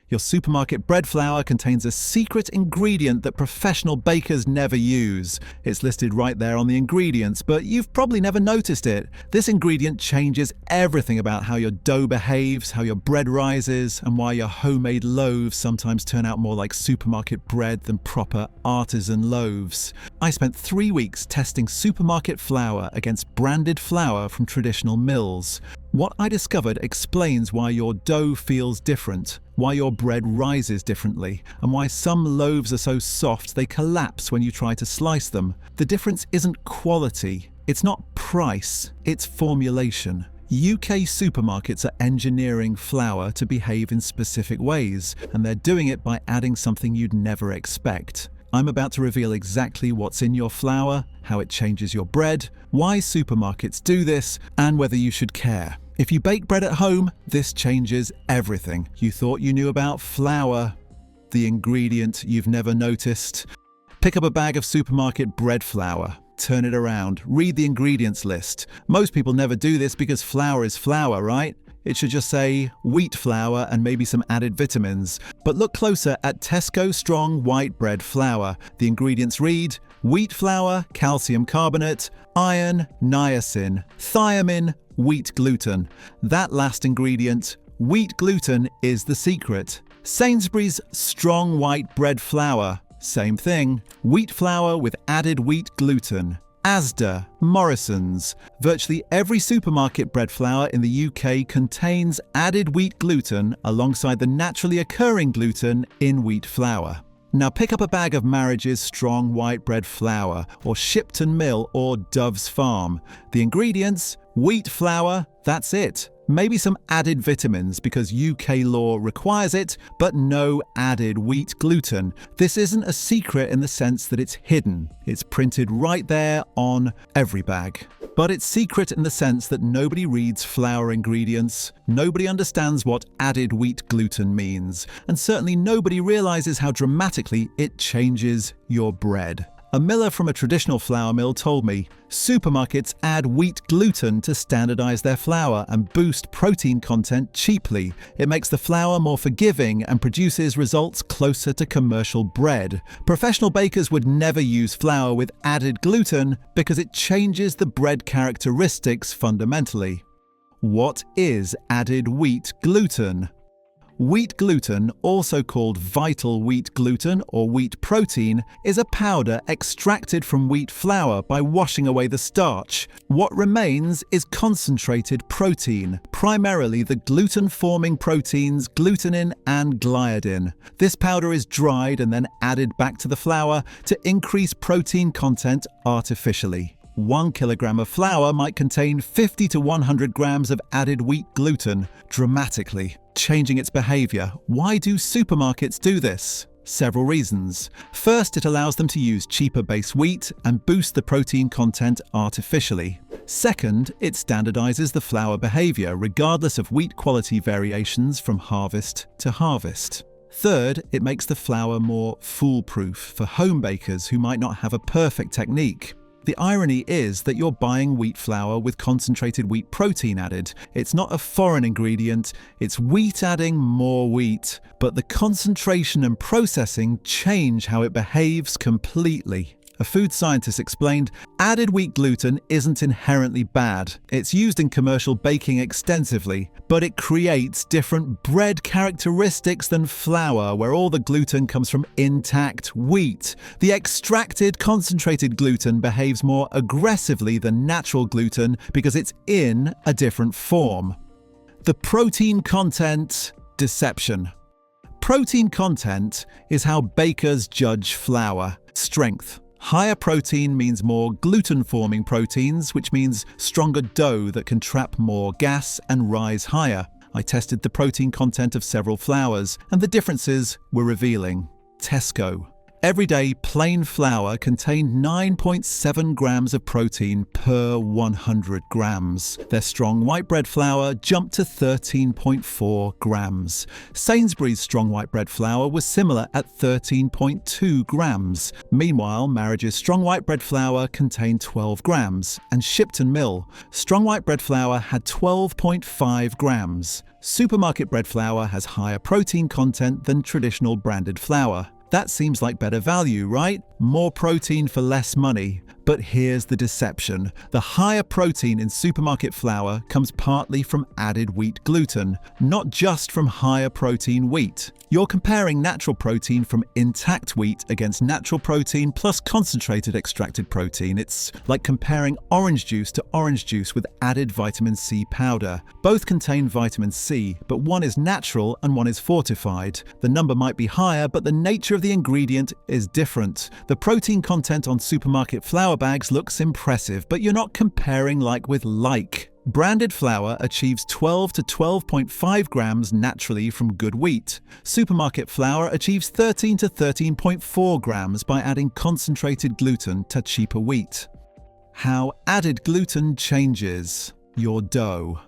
Your supermarket bread flour contains a secret ingredient that professional bakers never use. It's listed right there on the ingredients, but you've probably never noticed it. This ingredient changes everything about how your dough behaves, how your bread rises, and why your homemade loaves sometimes turn out more like supermarket bread than proper artisan loaves. I spent 3 weeks testing supermarket flour against branded flour from traditional mills. What I discovered explains why your dough feels different, why your bread rises differently, and why some loaves are so soft they collapse when you try to slice them. The difference isn't quality, it's not price, it's formulation. UK supermarkets are engineering flour to behave in specific ways, and they're doing it by adding something you'd never expect. I'm about to reveal exactly what's in your flour, how it changes your bread, why supermarkets do this, and whether you should care. If you bake bread at home, this changes everything. You thought you knew about flour, the ingredient you've never noticed. Pick up a bag of supermarket bread flour. Turn it around. Read the ingredients list. Most people never do this because flour is flour, right? It should just say wheat flour and maybe some added vitamins. But look closer at Tesco Strong White Bread Flour. The ingredients read wheat flour, calcium carbonate, iron, niacin, thiamine, wheat gluten. That last ingredient, wheat gluten, is the secret. Sainsbury's Strong White Bread Flour. Same thing, wheat flour with added wheat gluten. Asda, Morrison's. Virtually every supermarket bread flour in the UK contains added wheat gluten alongside the naturally occurring gluten in wheat flour. Now pick up a bag of Marriage's Strong White Bread Flour, or Shipton Mill, or Dove's Farm. The ingredients, wheat flour, that's it. Maybe some added vitamins because UK law requires it, but no added wheat gluten. This isn't a secret in the sense that it's hidden. It's printed right there on every bag. But it's secret in the sense that nobody reads flour ingredients, nobody understands what added wheat gluten means, and certainly nobody realizes how dramatically it changes your bread. A miller from a traditional flour mill told me, supermarkets add wheat gluten to standardize their flour and boost protein content cheaply. It makes the flour more forgiving and produces results closer to commercial bread. Professional bakers would never use flour with added gluten because it changes the bread characteristics fundamentally. What is added wheat gluten? Wheat gluten, also called vital wheat gluten or wheat protein, is a powder extracted from wheat flour by washing away the starch. What remains is concentrated protein, primarily the gluten-forming proteins glutenin and gliadin. This powder is dried and then added back to the flour to increase protein content artificially. 1 kilogram of flour might contain 50 to 100 grams of added wheat gluten, dramatically changing its behavior. Why do supermarkets do this? Several reasons. First, it allows them to use cheaper base wheat and boost the protein content artificially. Second, it standardizes the flour behavior regardless of wheat quality variations from harvest to harvest. Third, it makes the flour more foolproof for home bakers who might not have a perfect technique. The irony is that you're buying wheat flour with concentrated wheat protein added. It's not a foreign ingredient, it's wheat adding more wheat. But the concentration and processing change how it behaves completely. A food scientist explained, added wheat gluten isn't inherently bad. It's used in commercial baking extensively, but it creates different bread characteristics than flour, where all the gluten comes from intact wheat. The extracted concentrated gluten behaves more aggressively than natural gluten because it's in a different form. The protein content deception. Protein content is how bakers judge flour. Strength. Higher protein means more gluten-forming proteins, which means stronger dough that can trap more gas and rise higher. I tested the protein content of several flours, and the differences were revealing. Tesco. Everyday plain flour contained 9.7 grams of protein per 100 grams. Their strong white bread flour jumped to 13.4 grams. Sainsbury's strong white bread flour was similar at 13.2 grams. Meanwhile, Marriage's strong white bread flour contained 12 grams, and Shipton Mill strong white bread flour had 12.5 grams. Supermarket bread flour has higher protein content than traditional branded flour. That seems like better value, right? More protein for less money. But here's the deception. The higher protein in supermarket flour comes partly from added wheat gluten, not just from higher protein wheat. You're comparing natural protein from intact wheat against natural protein plus concentrated extracted protein. It's like comparing orange juice to orange juice with added vitamin C powder. Both contain vitamin C, but one is natural and one is fortified. The number might be higher, but the nature of the ingredient is different. The protein content on supermarket flour bags looks impressive, but you're not comparing like with like. Branded flour achieves 12 to 12.5 grams naturally from good wheat. Supermarket flour achieves 13 to 13.4 grams by adding concentrated gluten to cheaper wheat. How added gluten changes your dough.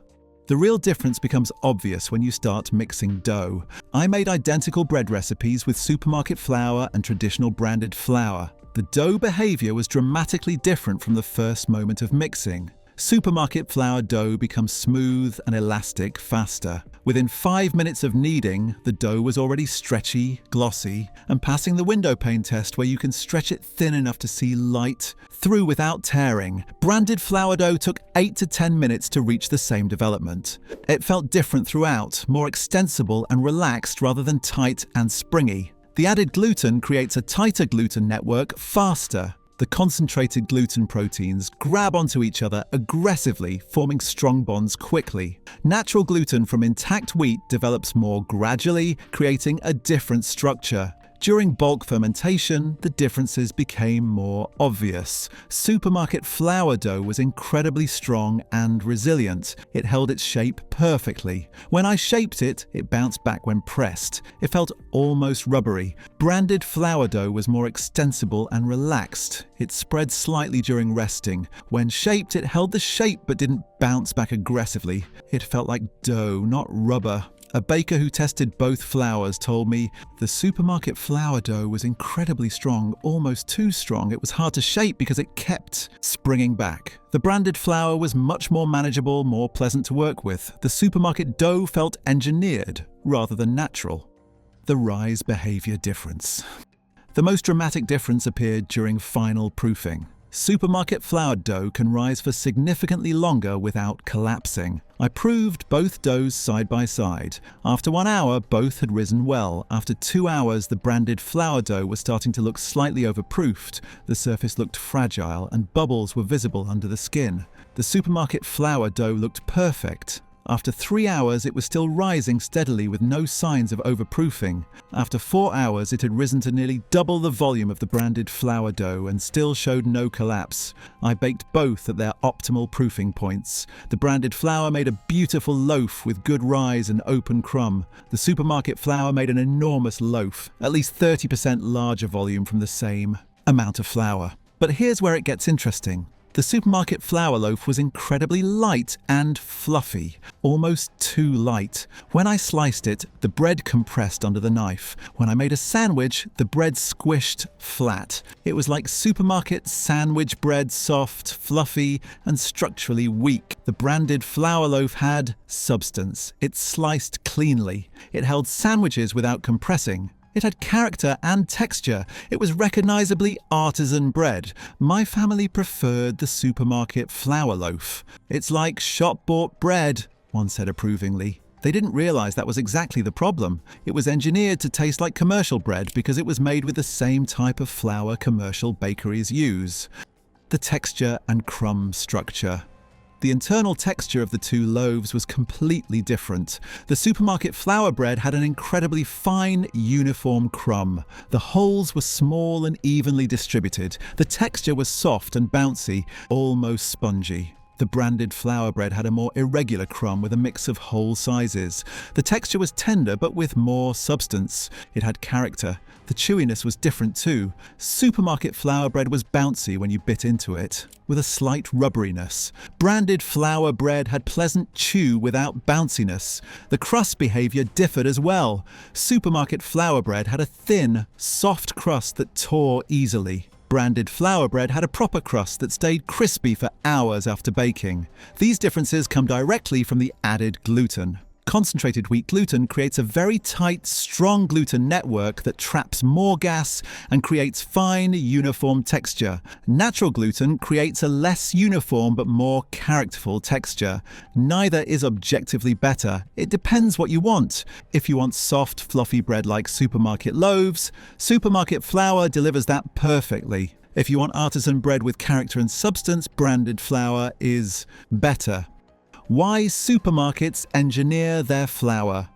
The real difference becomes obvious when you start mixing dough. I made identical bread recipes with supermarket flour and traditional branded flour. The dough behavior was dramatically different from the first moment of mixing. Supermarket flour dough becomes smooth and elastic faster. Within 5 minutes of kneading, the dough was already stretchy, glossy, and passing the window pane test where you can stretch it thin enough to see light through without tearing. Branded flour dough took 8 to 10 minutes to reach the same development. It felt different throughout, more extensible and relaxed rather than tight and springy. The added gluten creates a tighter gluten network faster. The concentrated gluten proteins grab onto each other aggressively, forming strong bonds quickly. Natural gluten from intact wheat develops more gradually, creating a different structure. During bulk fermentation, the differences became more obvious. Supermarket flour dough was incredibly strong and resilient. It held its shape perfectly. When I shaped it, it bounced back when pressed. It felt almost rubbery. Branded flour dough was more extensible and relaxed. It spread slightly during resting. When shaped, it held the shape but didn't bounce back aggressively. It felt like dough, not rubber. A baker who tested both flours told me the supermarket flour dough was incredibly strong, almost too strong. It was hard to shape because it kept springing back. The branded flour was much more manageable, more pleasant to work with. The supermarket dough felt engineered rather than natural. The rise behavior difference. The most dramatic difference appeared during final proofing. Supermarket flour dough can rise for significantly longer without collapsing. I proved both doughs side by side. After 1 hour, both had risen well. After 2 hours, the branded flour dough was starting to look slightly overproofed. The surface looked fragile and bubbles were visible under the skin. The supermarket flour dough looked perfect. After 3 hours, it was still rising steadily with no signs of overproofing. After 4 hours, it had risen to nearly double the volume of the branded flour dough and still showed no collapse. I baked both at their optimal proofing points. The branded flour made a beautiful loaf with good rise and open crumb. The supermarket flour made an enormous loaf, at least 30% larger volume from the same amount of flour. But here's where it gets interesting. The supermarket flour loaf was incredibly light and fluffy, almost too light. When I sliced it, the bread compressed under the knife. When I made a sandwich, the bread squished flat. It was like supermarket sandwich bread, soft, fluffy, and structurally weak. The branded flour loaf had substance. It sliced cleanly. It held sandwiches without compressing. It had character and texture. It was recognizably artisan bread. My family preferred the supermarket flour loaf. It's like shop-bought bread, one said approvingly. They didn't realize that was exactly the problem. It was engineered to taste like commercial bread because it was made with the same type of flour commercial bakeries use. The texture and crumb structure. The internal texture of the two loaves was completely different. The supermarket flour bread had an incredibly fine, uniform crumb. The holes were small and evenly distributed. The texture was soft and bouncy, almost spongy. The branded flour bread had a more irregular crumb with a mix of whole sizes. The texture was tender but with more substance. It had character. The chewiness was different too. Supermarket flour bread was bouncy when you bit into it, with a slight rubberiness. Branded flour bread had pleasant chew without bounciness. The crust behavior differed as well. Supermarket flour bread had a thin, soft crust that tore easily. Branded flour bread had a proper crust that stayed crispy for hours after baking. These differences come directly from the added gluten. Concentrated wheat gluten creates a very tight, strong gluten network that traps more gas and creates fine, uniform texture. Natural gluten creates a less uniform but more characterful texture. Neither is objectively better. It depends what you want. If you want soft, fluffy bread like supermarket loaves, supermarket flour delivers that perfectly. If you want artisan bread with character and substance, branded flour is better. Why supermarkets engineer their flour.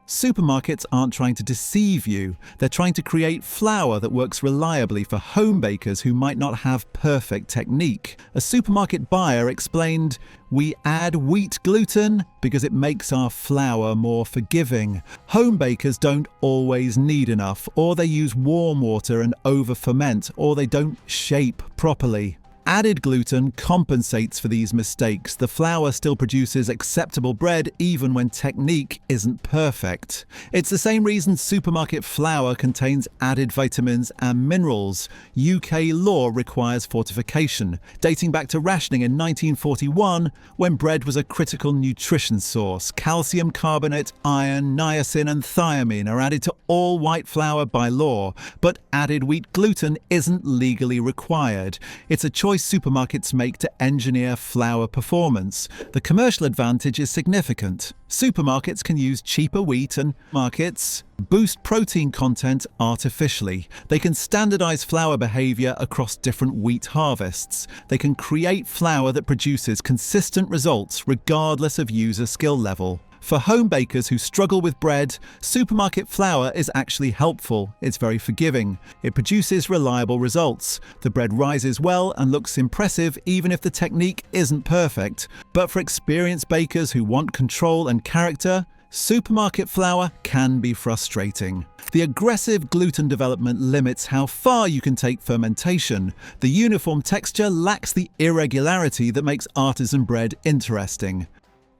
Supermarkets aren't trying to deceive you. They're trying to create flour that works reliably for home bakers who might not have perfect technique. A supermarket buyer explained, "We add wheat gluten because it makes our flour more forgiving. Home bakers don't always need enough, or they use warm water and over-ferment, or they don't shape properly." Added gluten compensates for these mistakes. The flour still produces acceptable bread even when technique isn't perfect. It's the same reason supermarket flour contains added vitamins and minerals. UK law requires fortification, dating back to rationing in 1941 when bread was a critical nutrition source. Calcium carbonate, iron, niacin and thiamine are added to all white flour by law, but added wheat gluten isn't legally required. It's a choice supermarkets make to engineer flour performance. The commercial advantage is significant. Supermarkets can use cheaper wheat and markets boost protein content artificially. They can standardize flour behavior across different wheat harvests. They can create flour that produces consistent results regardless of user skill level. For home bakers who struggle with bread, supermarket flour is actually helpful. It's very forgiving. It produces reliable results. The bread rises well and looks impressive even if the technique isn't perfect. But for experienced bakers who want control and character, supermarket flour can be frustrating. The aggressive gluten development limits how far you can take fermentation. The uniform texture lacks the irregularity that makes artisan bread interesting.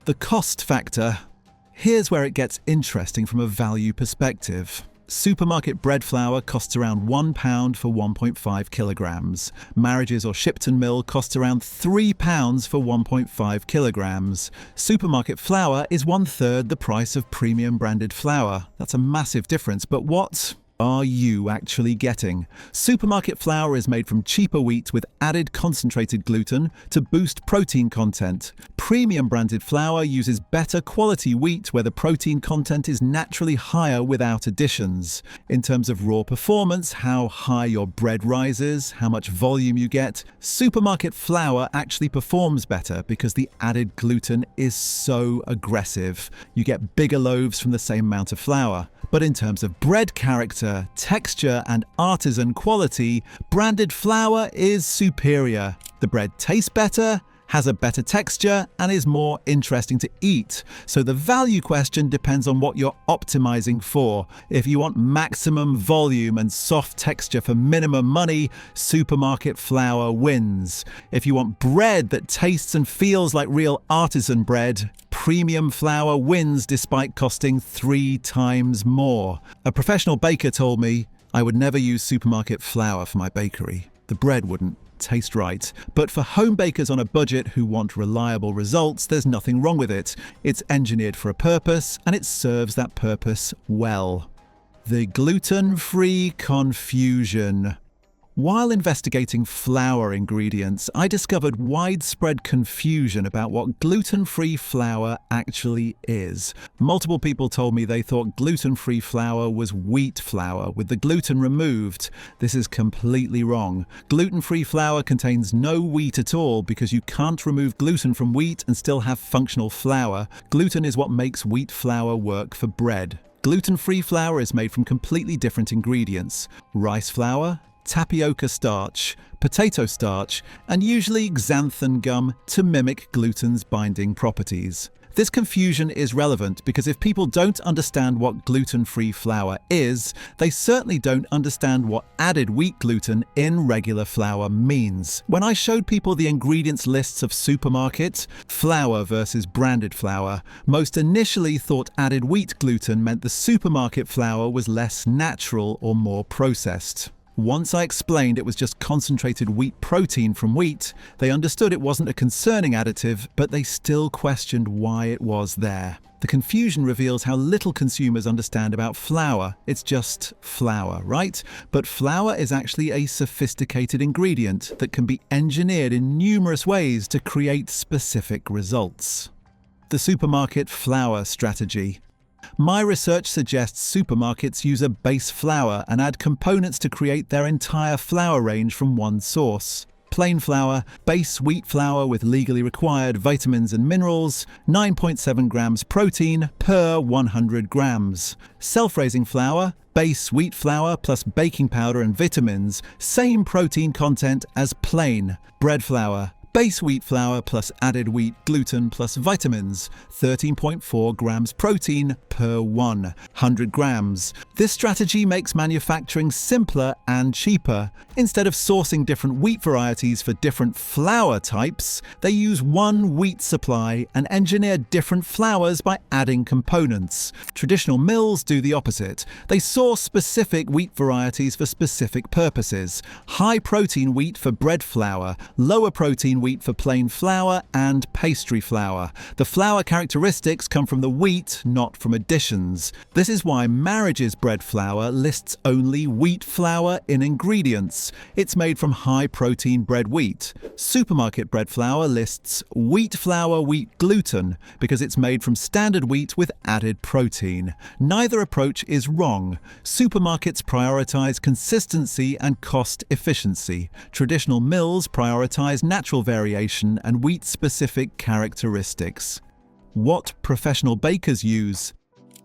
The cost factor. Here's where it gets interesting from a value perspective. Supermarket bread flour costs around £1 for 1.5 kilograms. Marriages or Shipton Mill costs around £3 for 1.5 kilograms. Supermarket flour is 1/3 the price of premium branded flour. That's a massive difference, but what are you actually getting? Supermarket flour is made from cheaper wheat with added concentrated gluten to boost protein content. Premium branded flour uses better quality wheat where the protein content is naturally higher without additions. In terms of raw performance, how high your bread rises, how much volume you get, supermarket flour actually performs better because the added gluten is so aggressive. You get bigger loaves from the same amount of flour. But in terms of bread character, texture, and artisan quality, branded flour is superior. The bread tastes better, has a better texture, and is more interesting to eat. So the value question depends on what you're optimizing for. If you want maximum volume and soft texture for minimum money, supermarket flour wins. If you want bread that tastes and feels like real artisan bread, premium flour wins despite costing 3 times more. A professional baker told me I would never use supermarket flour for my bakery. The bread wouldn't taste right. But for home bakers on a budget who want reliable results, there's nothing wrong with it. It's engineered for a purpose, and it serves that purpose well. The gluten-free confusion. While investigating flour ingredients, I discovered widespread confusion about what gluten-free flour actually is. Multiple people told me they thought gluten-free flour was wheat flour with the gluten removed. This is completely wrong. Gluten-free flour contains no wheat at all because you can't remove gluten from wheat and still have functional flour. Gluten is what makes wheat flour work for bread. Gluten-free flour is made from completely different ingredients: rice flour, tapioca starch, potato starch, and usually xanthan gum to mimic gluten's binding properties. This confusion is relevant because if people don't understand what gluten-free flour is, they certainly don't understand what added wheat gluten in regular flour means. When I showed people the ingredients lists of supermarkets, flour versus branded flour, most initially thought added wheat gluten meant the supermarket flour was less natural or more processed. Once I explained it was just concentrated wheat protein from wheat, they understood it wasn't a concerning additive, but they still questioned why it was there. The confusion reveals how little consumers understand about flour. It's just flour, right? But flour is actually a sophisticated ingredient that can be engineered in numerous ways to create specific results. The supermarket flour strategy. My research suggests supermarkets use a base flour and add components to create their entire flour range from one source. Plain flour, base wheat flour with legally required vitamins and minerals, 9.7 grams protein per 100 grams. Self-raising flour, base wheat flour plus baking powder and vitamins, same protein content as plain. Bread flour, base wheat flour plus added wheat gluten plus vitamins, 13.4 grams protein per 100 grams. This strategy makes manufacturing simpler and cheaper. Instead of sourcing different wheat varieties for different flour types, they use one wheat supply and engineer different flours by adding components. Traditional mills do the opposite. They source specific wheat varieties for specific purposes. High protein wheat for bread flour, lower protein wheat for plain flour and pastry flour. The flour characteristics come from the wheat, not from additions. This is why Marriage's bread flour lists only wheat flour in ingredients. It's made from high-protein bread wheat. Supermarket bread flour lists wheat flour wheat gluten because it's made from standard wheat with added protein. Neither approach is wrong. Supermarkets prioritize consistency and cost efficiency. Traditional mills prioritize natural variation and wheat-specific characteristics. What professional bakers use?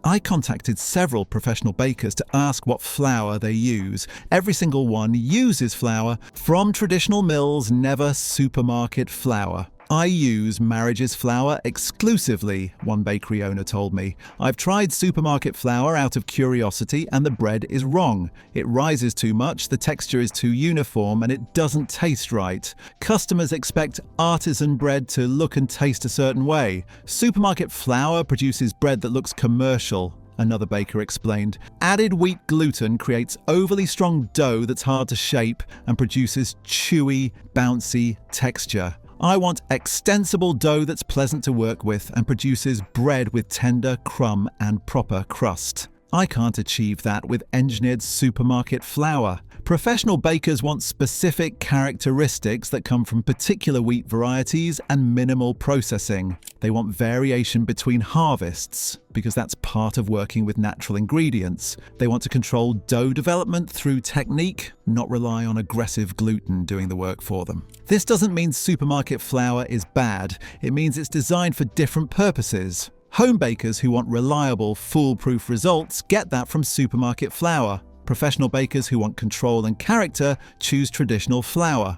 I contacted several professional bakers to ask what flour they use. Every single one uses flour from traditional mills, never supermarket flour. I use Marriage's flour exclusively, one bakery owner told me. I've tried supermarket flour out of curiosity and the bread is wrong. It rises too much, the texture is too uniform, and it doesn't taste right. Customers expect artisan bread to look and taste a certain way. Supermarket flour produces bread that looks commercial. Another baker explained. Added wheat gluten creates overly strong dough that's hard to shape and produces chewy, bouncy texture. I want extensible dough that's pleasant to work with and produces bread with tender crumb and proper crust. I can't achieve that with engineered supermarket flour. Professional bakers want specific characteristics that come from particular wheat varieties and minimal processing. They want variation between harvests, because that's part of working with natural ingredients. They want to control dough development through technique, not rely on aggressive gluten doing the work for them. This doesn't mean supermarket flour is bad. It means it's designed for different purposes. Home bakers who want reliable, foolproof results get that from supermarket flour. Professional bakers who want control and character choose traditional flour.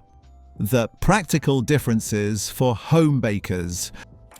The practical differences for home bakers.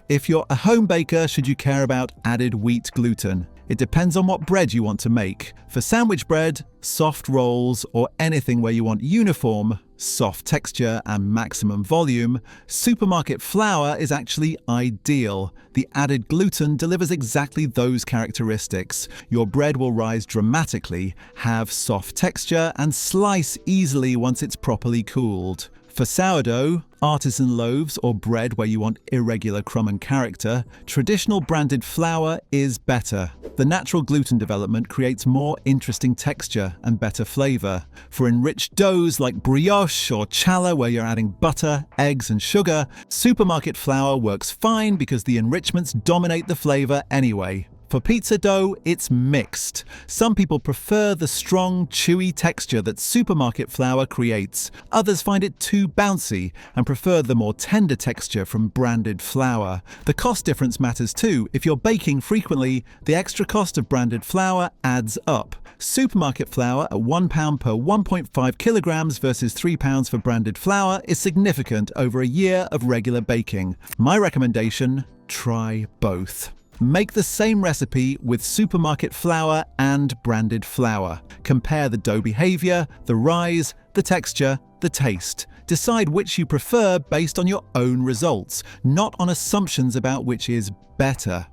If you're a home baker, should you care about added wheat gluten? It depends on what bread you want to make. For sandwich bread, soft rolls, or anything where you want uniform, soft texture and maximum volume, supermarket flour is actually ideal. The added gluten delivers exactly those characteristics. Your bread will rise dramatically, have soft texture, and slice easily once it's properly cooled. For sourdough, artisan loaves, or bread where you want irregular crumb and character, traditional branded flour is better. The natural gluten development creates more interesting texture and better flavor. For enriched doughs like brioche or challah where you're adding butter, eggs, and sugar, supermarket flour works fine because the enrichments dominate the flavor anyway. For pizza dough, it's mixed. Some people prefer the strong, chewy texture that supermarket flour creates. Others find it too bouncy and prefer the more tender texture from branded flour. The cost difference matters too. If you're baking frequently, the extra cost of branded flour adds up. Supermarket flour at £1 per 1.5 kilograms versus £3 for branded flour is significant over a year of regular baking. My recommendation: try both. Make the same recipe with supermarket flour and branded flour. Compare the dough behavior, the rise, the texture, the taste. Decide which you prefer based on your own results, not on assumptions about which is better.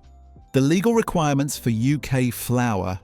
The legal requirements for UK flour.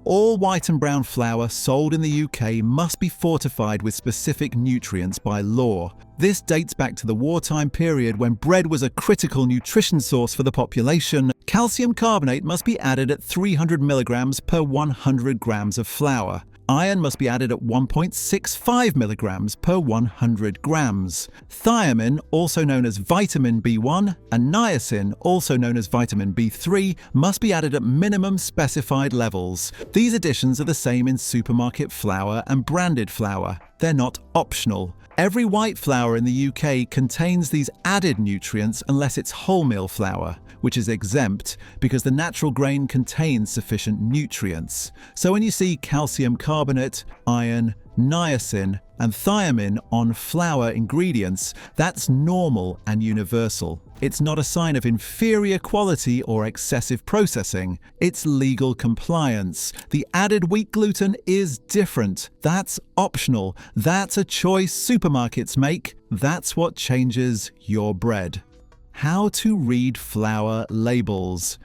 All white and brown flour sold in the UK must be fortified with specific nutrients by law. This dates back to the wartime period when bread was a critical nutrition source for the population. Calcium carbonate must be added at 300 milligrams per 100 grams of flour. Iron must be added at 1.65 milligrams per 100 grams. Thiamine, also known as vitamin B1, and niacin, also known as vitamin B3, must be added at minimum specified levels. These additions are the same in supermarket flour and branded flour. They're not optional. Every white flour in the UK contains these added nutrients unless it's wholemeal flour, which is exempt because the natural grain contains sufficient nutrients. So when you see calcium carbonate, iron, niacin, and thiamine on flour ingredients, that's normal and universal. It's not a sign of inferior quality or excessive processing. It's legal compliance. The added wheat gluten is different. That's optional. That's a choice supermarkets make. That's what changes your bread. How to read flour labels.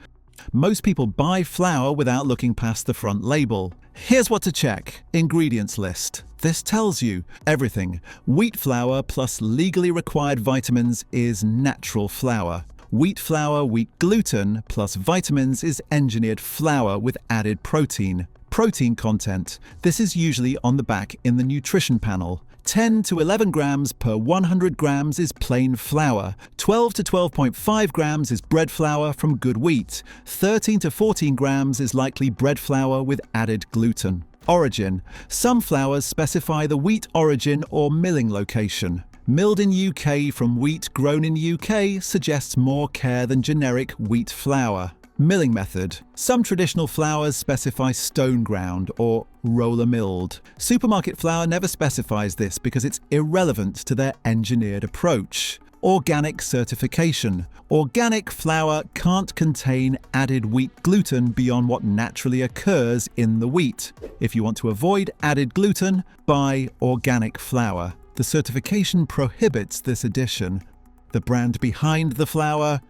Most people buy flour without looking past the front label. Here's what to check. Ingredients list. This tells you everything. Wheat flour plus legally required vitamins is natural flour. Wheat flour, wheat gluten plus vitamins is engineered flour with added protein. Protein content. This is usually on the back in the nutrition panel. 10 to 11 grams per 100 grams is plain flour. 12 to 12.5 grams is bread flour from good wheat. 13 to 14 grams is likely bread flour with added gluten. Origin. Some flours specify the wheat origin or milling location. Milled in UK from wheat grown in UK suggests more care than generic wheat flour. Milling method. Some traditional flours specify stone ground or roller milled. Supermarket flour never specifies this because it's irrelevant to their engineered approach. Organic certification. Organic flour can't contain added wheat gluten beyond what naturally occurs in the wheat. If you want to avoid added gluten, buy organic flour. The certification prohibits this addition. The brand behind the flour.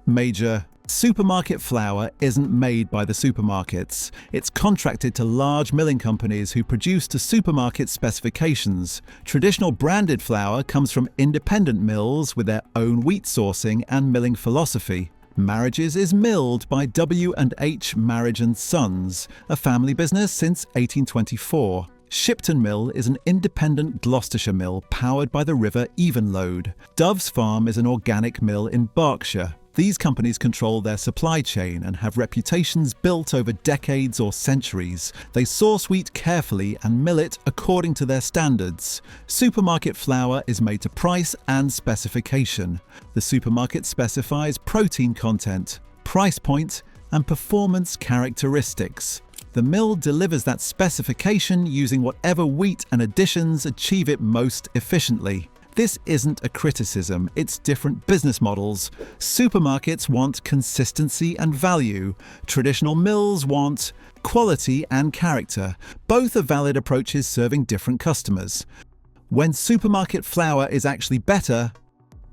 Major. Supermarket flour isn't made by the supermarkets. It's contracted to large milling companies who produce to supermarket specifications. Traditional branded flour comes from independent mills with their own wheat sourcing and milling philosophy. Marriages is milled by W&H Marriage & Sons, a family business since 1824. Shipton Mill is an independent Gloucestershire mill powered by the River Evenlode. Dove's Farm is an organic mill in Berkshire. These companies control their supply chain and have reputations built over decades or centuries. They source wheat carefully and mill it according to their standards. Supermarket flour is made to price and specification. The supermarket specifies protein content, price point, and performance characteristics. The mill delivers that specification using whatever wheat and additions achieve it most efficiently. This isn't a criticism, it's different business models. Supermarkets want consistency and value. Traditional mills want quality and character. Both are valid approaches serving different customers. When supermarket flour is actually better,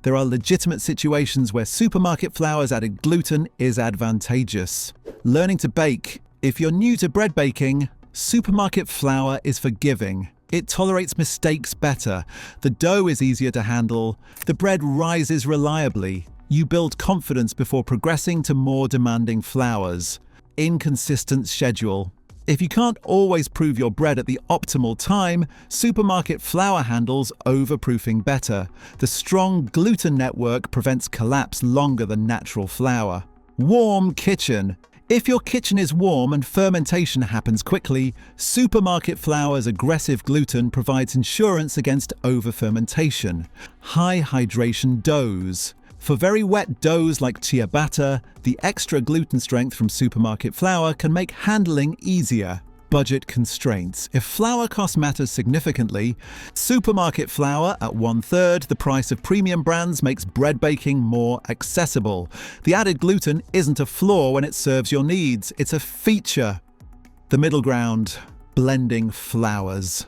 there are legitimate situations where supermarket flour's added gluten is advantageous. Learning to bake. If you're new to bread baking, supermarket flour is forgiving. It tolerates mistakes better. The dough is easier to handle. The bread rises reliably. You build confidence before progressing to more demanding flours. Inconsistent schedule. If you can't always prove your bread at the optimal time, supermarket flour handles overproofing better. The strong gluten network prevents collapse longer than natural flour. Warm kitchen. If your kitchen is warm and fermentation happens quickly, supermarket flour's aggressive gluten provides insurance against over-fermentation. High hydration doughs. For very wet doughs like ciabatta, the extra gluten strength from supermarket flour can make handling easier. budget constraints. If flour cost matters significantly, supermarket flour at 1/3 the price of premium brands makes bread baking more accessible. The added gluten isn't a flaw when it serves your needs, it's a feature. The middle ground, blending flours.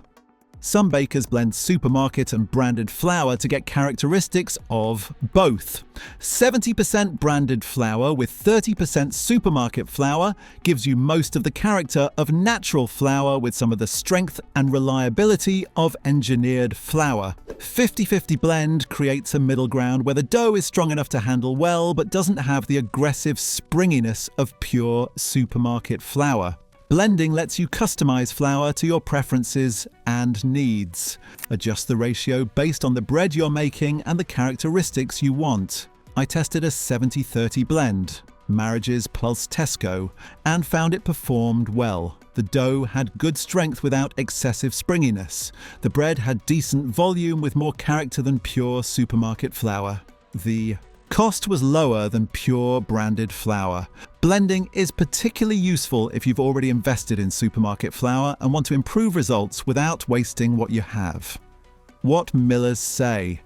Some bakers blend supermarket and branded flour to get characteristics of both. 70% branded flour with 30% supermarket flour gives you most of the character of natural flour with some of the strength and reliability of engineered flour. 50-50 blend creates a middle ground where the dough is strong enough to handle well but doesn't have the aggressive springiness of pure supermarket flour. Blending lets you customize flour to your preferences and needs. Adjust the ratio based on the bread you're making and the characteristics you want. I tested a 70-30 blend, Marriages plus Tesco, and found it performed well. The dough had good strength without excessive springiness. The bread had decent volume with more character than pure supermarket flour. The cost was lower than pure branded flour. Blending is particularly useful if you've already invested in supermarket flour and want to improve results without wasting what you have. What millers say.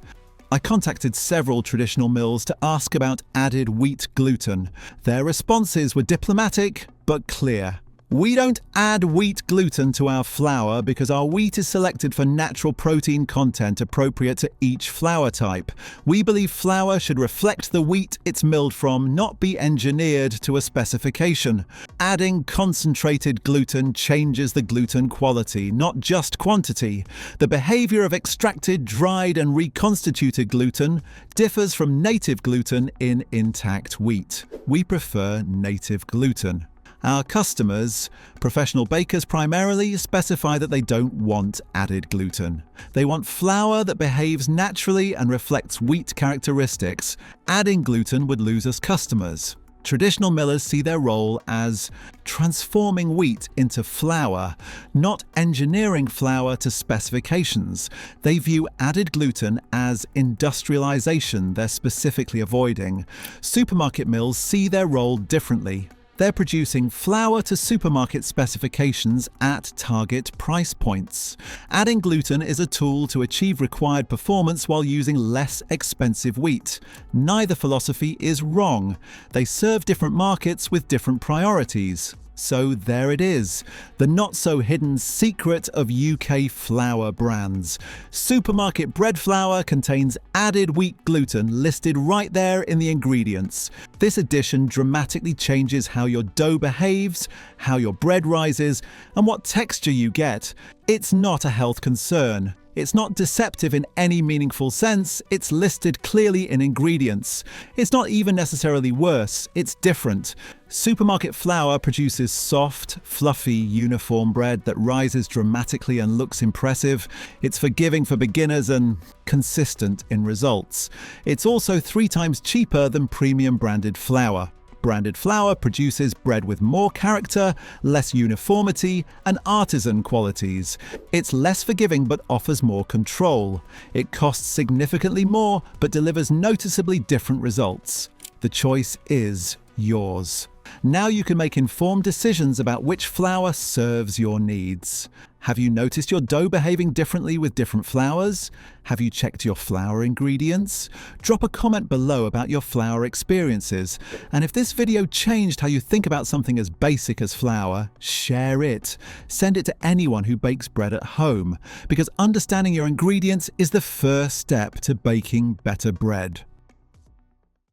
I contacted several traditional mills to ask about added wheat gluten. Their responses were diplomatic but clear. We don't add wheat gluten to our flour because our wheat is selected for natural protein content appropriate to each flour type. We believe flour should reflect the wheat it's milled from, not be engineered to a specification. Adding concentrated gluten changes the gluten quality, not just quantity. The behavior of extracted, dried, and reconstituted gluten differs from native gluten in intact wheat. We prefer native gluten. Our customers, professional bakers primarily, specify that they don't want added gluten. They want flour that behaves naturally and reflects wheat characteristics. Adding gluten would lose us customers. Traditional millers see their role as transforming wheat into flour, not engineering flour to specifications. They view added gluten as industrialization they're specifically avoiding. Supermarket mills see their role differently. They're producing flour to supermarket specifications at target price points. Adding gluten is a tool to achieve required performance while using less expensive wheat. Neither philosophy is wrong. They serve different markets with different priorities. So there it is, the not-so-hidden secret of UK flour brands. Supermarket bread flour contains added wheat gluten listed right there in the ingredients. This addition dramatically changes how your dough behaves, how your bread rises, and what texture you get. It's not a health concern. It's not deceptive in any meaningful sense, it's listed clearly in ingredients. It's not even necessarily worse, it's different. Supermarket flour produces soft, fluffy, uniform bread that rises dramatically and looks impressive. It's forgiving for beginners and consistent in results. It's also 3 times cheaper than premium branded flour. Branded flour produces bread with more character, less uniformity, and artisan qualities. It's less forgiving but offers more control. It costs significantly more but delivers noticeably different results. The choice is yours. Now you can make informed decisions about which flour serves your needs. Have you noticed your dough behaving differently with different flours? Have you checked your flour ingredients? Drop a comment below about your flour experiences. And if this video changed how you think about something as basic as flour, share it. Send it to anyone who bakes bread at home, because understanding your ingredients is the first step to baking better bread.